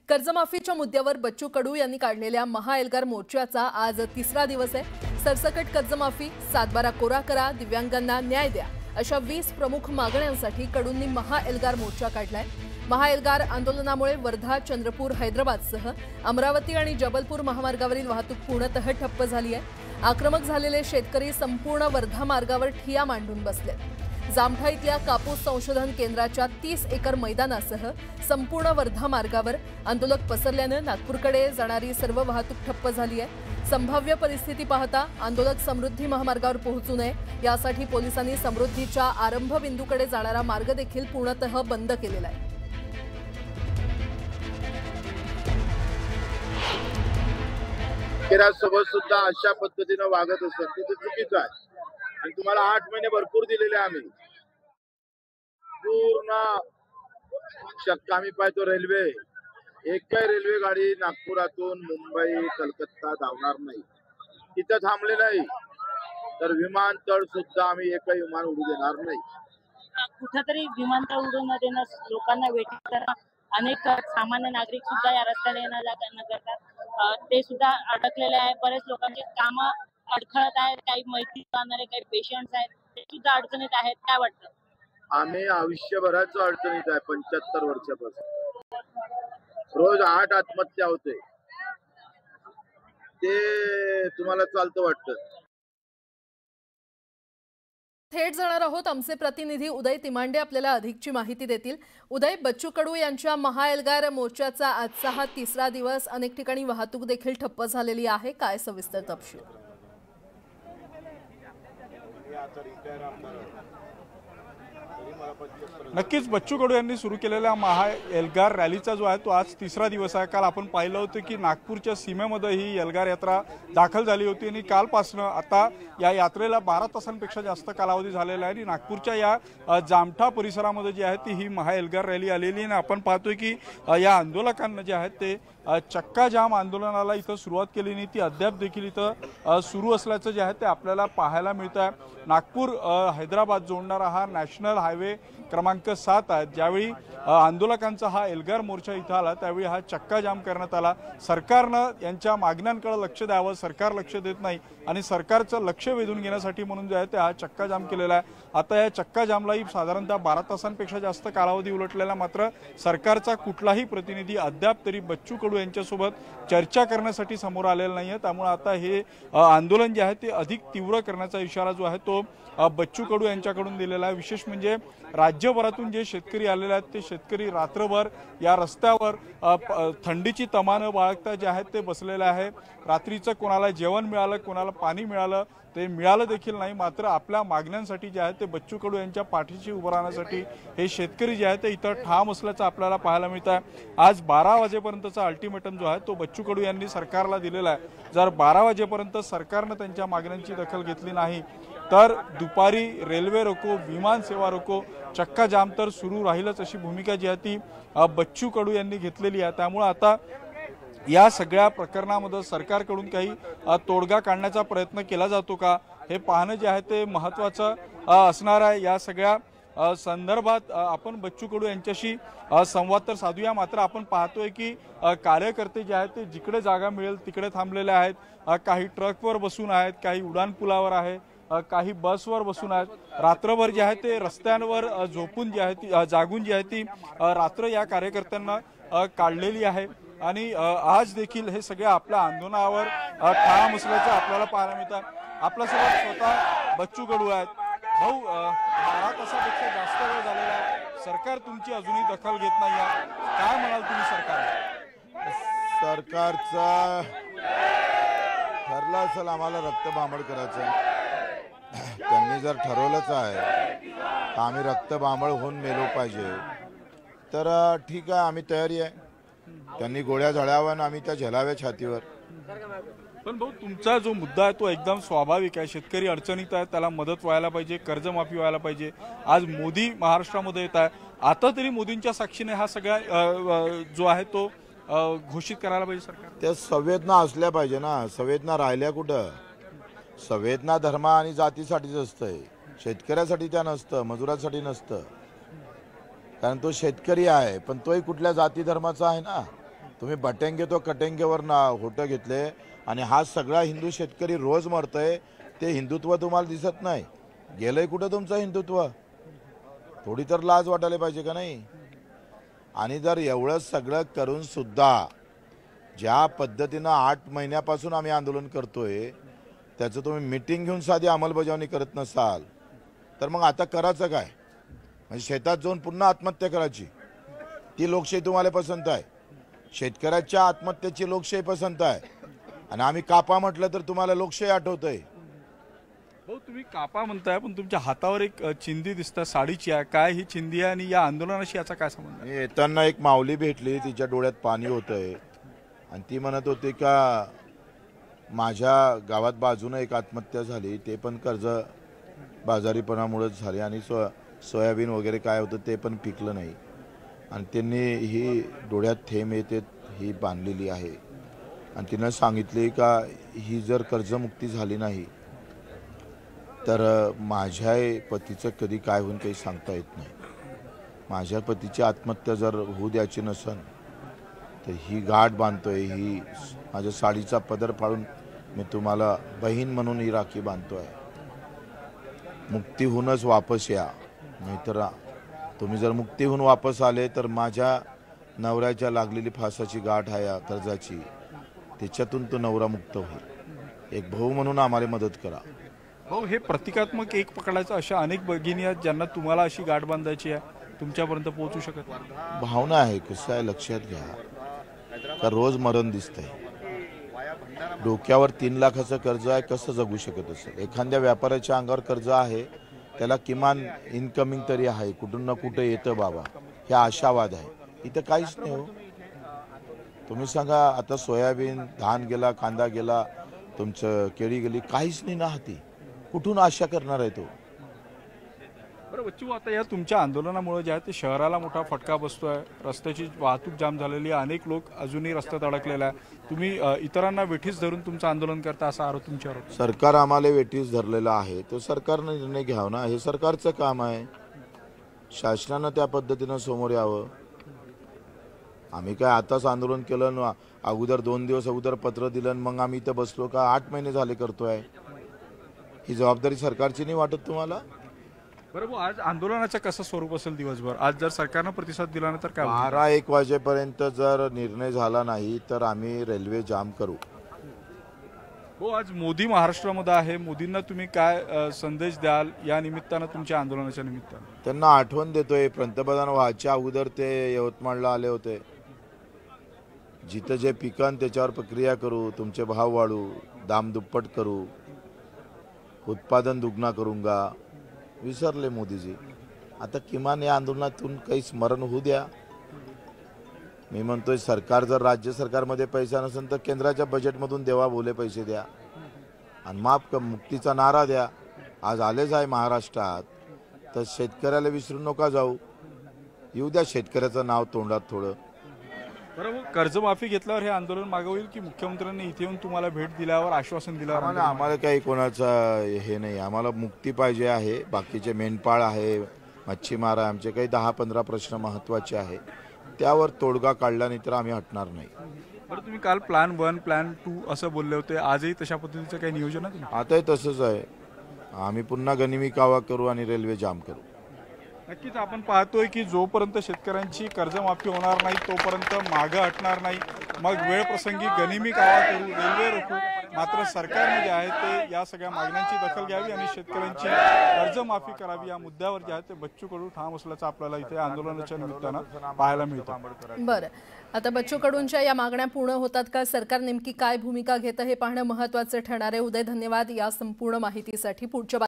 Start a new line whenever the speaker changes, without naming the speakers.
कर्जमाफीच्या मुद्द्यावर बच्चू कडू यांनी काढलेल्या महाएल्गार मोर्चाचा आज तिसरा दिवस आहे। सरसकट कर्जमाफी, 7/12 कोरा करा, दिव्यांगांना न्याय द्या अशा 20 प्रमुख मागण्यांसाठी कडूंनी महाएल्गार मोर्चा काढलाय। महाएल्गार आंदोलनामुळे वर्धा, चंद्रपूर, हैदराबादसह अमरावती आणि जबलपूर महामार्गावरील वाहतूक पूर्णतः ठप्प झाली आहे। आक्रमक झालेले शेतकरी संपूर्ण वर्धा मार्गावर ठिय्या मांडून बसले। जामठा इथल्या कापूस संशोधन केंद्राच्या 30 एकर मैदानासह संपूर्ण वर्धा मार्गावर आंदोलक पसरल्याने नागपूरकडे जाणारी सर्व वाहतूक ठप्प झाली आहे। संभाव्य परिस्थिती पाहता आंदोलक समृद्धी महामार्गावर पोहोचू नये यासाठी पोलिसांनी समृद्धीच्या आरंभ बिंदूकडे जाणारा मार्ग देखील पूर्णतः बंद केलेला आहे।
सोबत सुद्धा अशा पद्धतीने वागत असतात ते चुकीचं आहे आणि तुम्हाला 8 महिने भरपूर दिलेले आम्ही पूर्ण शक्य आम्ही पाहतो। रेल्वे एकही रेल्वे गाडी नागपुरातून मुंबई कलकत्ता धावणार नाही, तिथं थांबले नाही तर विमानतळ सुद्धा आम्ही एकही विमान उडू देणार नाही।
कुठेतरी विमानतळ उडू न देणं, लोकांना वेटिंग करणं, अनेक सामान्य नागरिक सुद्धा या रस्त्याने येणं जाणं करतात, ते सुद्धा अडकलेले आहे। बरेच लोकांचे काम अडखळत आहेत, काही माहिती जाणारे, काही पेशंट्स आहेत ते सुद्धा अडचणीत आहेत। काय वाटतं?
आम्ही आयुष्यभराच अडचणीत आहे। 75 वर्षापासून रोज 8 आत्महत्या होते, ते तुम्हाला चालतं वाटतं?
थेट जाणार आहोत। आमचे प्रतिनिधी उदय तिमांडे आपल्याला अधिकची माहिती देतील। उदय, बच्चू कडू यांच्या महाएल्गार मोर्चाचा आजचा हा तिसरा दिवस, अनेक ठिकाणी वाहतूक देखील ठप्प झालेली आहे, काय सविस्तर तपशील?
नक्कीच बच्चू कडू यांनी सुरू केलेल्या महाएल्गार रॅलीचा जो आहे तो आज तिसरा दिवस आहे। काल आपण पाहिलं होतं की नागपूरच्या सीमेमध्ये ही एल्गार यात्रा दाखल झाली होती आणि कालपासून आता या यात्रेला 12 तासांपेक्षा जास्त कालावधी झालेला आहे आणि नागपूरच्या या जामठा परिसरामध्ये जी आहे ती ही महाएल्गार रॅली आलेली आहे। आपण पाहतोय की या आंदोलकांना जे आहेत ते चक्का जाम आंदोलनाला इथं सुरुवात केली नाही, ती अद्याप देखील इथं सुरू असल्याचं जे आहे ते आपल्याला पाहायला मिळतं आहे। नागपूर हैदराबाद जोडणारा हा नॅशनल हायवे क्रमांक 7 आहे। ज्यावेळी आंदोलकांचा हा एल्गार मोर्चा इथं आला त्यावेळी हा चक्का जाम करण्यात आला। सरकारनं यांच्या मागण्यांकडे लक्ष द्यावं, सरकार लक्ष देत नाही आणि सरकारचं लक्ष वेधून घेण्यासाठी म्हणून जे आहे ते हा चक्का जाम केलेला आहे। आता या चक्का जामलाही साधारणतः 12 तासांपेक्षा जास्त कालावधी उलटलेला, मात्र सरकारचा कुठलाही प्रतिनिधी अद्याप तरी बच्चू कडू यांच्यासोबत चर्चा करण्यासाठी समोर आलेला नाहीये। त्यामुळे आता हे आंदोलन जे आहे ते अधिक तीव्र करण्याचा इशारा जो आहे तो बच्चू कडू यांच्याकडून दिलेला आहे। विशेष म्हणजे राज्यभरातून जे शेतकरी आलेले आहेत ते शेतकरी रात्रभर या रस्त्यावर थंडीची तमानं बाळगता जे आहेत ते बसलेले आहे। रात्रीचं कोणाला जेवण मिळालं, कोणाला पाणी मिळालं ते मिळालं देखील नाही, मात्र आपल्या मागण्यांसाठी जे आहे ते बच्चू कडू यांच्या पाठीशी उभं राहण्यासाठी हे शेतकरी जे आहेत ते इथं ठाम असल्याचं आपल्याला पाहायला मिळतं आहे। आज 12 वाजेपर्यंतचा अल्टिमेटम जो आहे तो बच्चू कडू यांनी सरकारला दिलेला आहे। जर 12 वाजेपर्यंत सरकारनं त्यांच्या मागण्यांची दखल घेतली नाही तर दुपारी रेल्वे रोको, विमान सेवा रोको, चक्का जाम तर सुरू राहीलच अशी भूमिका जी आहे ती बच्चू कडू यांनी घेतलेली आहे। त्यामुळे आता या सगळ्या प्रकरणामध्ये सरकारकडून काही तोडगा काढण्याचा प्रयत्न केला जातो का हे पाहणं जे आहे ते महत्त्वाचं असणार आहे। या सगळ्या संदर्भात आपण बच्चू कडू यांच्याशी संवाद तर साधूया, मात्र आपण पाहतोय की कार्यकर्ते जे आहेत ते जिकडे जागा मिळेल तिकडे थांबलेले आहेत। काही ट्रकवर बसून आहेत, काही उड्डाणपुलावर आहे, काही बसवर बसून आहेत। रात्रभर जे आहे ते रस्त्यांवर झोपून जे आहे ती जागून जी आहे ती रात्र या कार्यकर्त्यांना काढलेली आहे आणि आज देखील हे सगळे आपल्या आंदोलनावर ठाम असल्याचं आपल्याला पाहायला मिळतं। आपल्यासोबत स्वतः बच्चू कडू आहेत। भाऊ, 12 तासापेक्षा जास्त वेळ झालेला आहे, सरकार तुमची अजूनही दखल घेत नाही आहे, काय म्हणाल तुम्ही?
सरकारचा ठरलं असेल आम्हाला रक्तबांबळ करायचं, त्यांनी जर ठरवलंच आहे तर आम्ही रक्तबांबळ होऊन मेलो पाहिजे तर ठीक आहे, आम्ही तयारी आहे। त्यांनी गोळ्या झळाव्या, आम्ही त्या झेलाव्या छातीवर।
पण भाऊ, तुमचा जो मुद्दा आहे तो एकदम स्वाभाविक आहे। शेतकरी अडचणीत आहे, त्याला मदत व्हायला पाहिजे, कर्जमाफी व्हायला पाहिजे। आज मोदी महाराष्ट्रामध्ये येत आहे, आता तरी मोदींच्या साक्षीने हा सगळा जो आहे तो घोषित करायला पाहिजे सरकार।
त्या संवेदना असल्या पाहिजे ना, संवेदना राहिल्या कुठं? संवेदना धर्म आणि जातीसाठीच असतंय, शेतकऱ्यासाठी त्या नसतं, मजुरासाठी नसतं। कारण तो शेतकरी आहे, पण तोही कुठल्या जाती धर्माचा आहे ना। तुम्ही बटेंगे तो कटेंगेवर ना होटं घेतले आणि हा सगळा हिंदू शेतकरी रोज मरतोय. ते हिंदुत्व तुम्हाला दिसत नाही. गेलंय कुठं तुमचं हिंदुत्व? थोडी तर लाज वाटायला पाहिजे का नाही? आणि जर एवढं सगळं करून सुद्धा ज्या पद्धतीनं 8 महिन्यापासून आम्ही आंदोलन करतोय त्याचं तुम्ही मीटिंग घेऊन साधी अंमलबजावणी करत नसाल तर मग आता करायचं काय? म्हणजे शेतात जाऊन पुन्हा आत्महत्या करायची ती लोकशाही तुम्हाला पसंत आहे? शेतकऱ्याच्या आत्महत्येची लोकशाही पसंत आहे आणि आम्ही कापा म्हटलं तर तुम्हाला लोकशाही आठवतंय?
भाऊ तुम्ही कापा म्हणताय पण तुमच्या हातावर एक चिंधी दिसतं साडीची आहे. काय ही चिंधी आहे आणि या आंदोलनाशी याचा काय संबंध आहे?
येताना एक माऊली भेटली, तिच्या डोळ्यात पाणी होतंय आणि ती म्हणत होती का माझ्या गावात बाजूनं एक आत्महत्या झाली, ते पण कर्ज बाजारीपणामुळेच झाली आणि सोयाबीन वगैरे काय होतं ते पण पिकलं नाही आणि त्यांनी ही डोळ्यात थेंब येते ही बांधलेली आहे आणि तिनं सांगितले का ही जर कर्जमुक्ती झाली नाही तर माझ्या पतीचं कधी काय होऊन काही सांगता येत नाही. माझ्या पतीची आत्महत्या जर होऊ द्यायची नसेल तर ही गाठ बांधतोय, ही माझ्या साडीचा पदर फाडून मी तुम्हाला बहीण म्हणून ही राखी बांधतोय. मुक्ती होऊनच वापस या, नाहीतर तुम्ही जर मुक्ती होऊन वापस आले तर माझ्या नवऱ्याच्या लागलेली फासाची गाठ आहे या कर्जाची, त्याच्यातून तो नवरा मुक्त होईल. एक भाऊ म्हणून आम्हाला मदत करा.
भाऊ हे प्रतिकात्मक एक पकडायचं अशा अनेक भगिनी आहेत ज्यांना तुम्हाला अशी गाठ बांधायची आहे, तुमच्यापर्यंत पोहोचू शकत नाही.
भावना आहे. कसं आहे लक्षात घ्या का रोज मरण दिसतंय. डोक्यावर 3 लाखाचं कर्ज आहे, कसं जगू शकत असेल? एखाद्या व्यापाऱ्याच्या अंगावर कर्ज आहे, त्याला किमान इन्कमिंग तरी आहे, कुठून ना कुठे येतं बाबा, हे आशावाद आहे. इथं काहीच नाही हो. तुम्ही सांगा आता सोयाबीन, धान गेला, कांदा गेला, तुमचं केळी गेली, काहीच नाही ना हाती. कुठून आशा करणार आहे तो?
बरं बच्चू, आता या तुमच्या आंदोलनामुळे जे आहे ते शहराला मोठा फटका बसतोय. रस्त्याची वाहतूक जाम झालेली आहे, अनेक लोक अजूनही रस्त्यात अडकलेले आहे. तुम्ही इतरांना वेठीस धरून तुमचं आंदोलन करता असा आरोप तुमच्यावर होता.
सरकार आम्हाला वेठीस धरलेला आहे, तो सरकारने निर्णय घ्यावा ना. हे सरकारचं काम आहे. शासनानं त्या पद्धतीनं समोर यावं. आम्ही काय आताच आंदोलन केलं, अगोदर 2 दिवस अगोदर पत्र दिलं मग आम्ही इथं बसलो का? 8 महिने झाले करतोय. ही जबाबदारी सरकारची नाही वाटत तुम्हाला?
बरोबर. आज आंदोलनाचं कसं स्वरूप असेल दिवसभर? आज जर सरकारनं प्रतिसाद दिला नाही तर काय होईल?
12-1 वाजेपर्यंत जर निर्णय झाला नाही तर आम्ही रेल्वे जाम करू.
हो, आज मोदी महाराष्ट्रामध्ये आहे. मोदींना तुम्ही काय संदेश द्याल या निमित्तानं, तुमच्या आंदोलनाच्या निमित्तानं?
त्यांना आठवण देतोय, पंतप्रधान व्हायच्या अगोदर ते यवतमाळला आले होते. जिथं जे पिकन त्याच्यावर प्रक्रिया करू, तुमचे भाव वाढू, दाम दुप्पट करू, उत्पादन दुगना करूंगा. विसरले मोदीजी. आता किमान या आंदोलनातून काही स्मरण होऊ द्या. मी म्हणतोय सरकार जर राज्य सरकारमध्ये पैसा नसेल तर केंद्राच्या बजेटमधून देवा बोले पैसे द्या आणि माफ मुक्तीचा नारा द्या. आज आलेच आहे महाराष्ट्रात तर शेतकऱ्याला विसरू नका जाऊ. येऊ द्या शेतकऱ्याचं नाव तोंडात थोडं.
बरोबर. कर्जमाफी घेतल्यावर हे आंदोलन मागे होईल की मुख्यमंत्र्यांनी इथे येऊन तुम्हाला भेट दिल्यावर आश्वासन दिल्यावर?
आम्हाला काही कोणाचं हे नाही. आम्हाला मुक्ती पाहिजे आहे. बाकीचे मेंढपाळ आहे, मच्छीमार आहे, आमचे काही 10-15 प्रश्न महत्त्वाचे आहे, त्यावर तोडगा काढला नाही तर आम्ही हटणार नाही.
बरं, तुम्ही काल प्लॅन 1 प्लॅन 2 असं बोलले होते. आजही तशा पद्धतीचं काही नियोजन आहे?
आताही तसंच आहे. आम्ही पुन्हा गनिमी कावा करू आणि रेल्वे जाम करू.
नक्कीच आपण पाहतोय की जोपर्यंत शेतकऱ्यांची कर्जमाफी होणार नाही तोपर्यंत मागं हटणार नाही. मग वेळ प्रसंगी गनिमी कावा करू, रेल्वे रोखू. मात्र सरकारने जे आहे ते या सगळ्या मागण्यांची दखल घ्यावी आणि शेतकऱ्यांची कर्जमाफी करावी या मुद्द्यावर जे आहे ते बच्चू कडू ठाम असल्याचं आपल्याला इथे आंदोलनाच्या निमित्तानं पाहायला मिळतं.
बरं, आता बच्चू कडूंच्या या मागण्या पूर्ण होतात का? सरकार नेमकी काय भूमिका घेतं हे पाहणं महत्त्वाचं ठरणार आहे. उदय, धन्यवाद या संपूर्ण माहितीसाठी. पुढच्या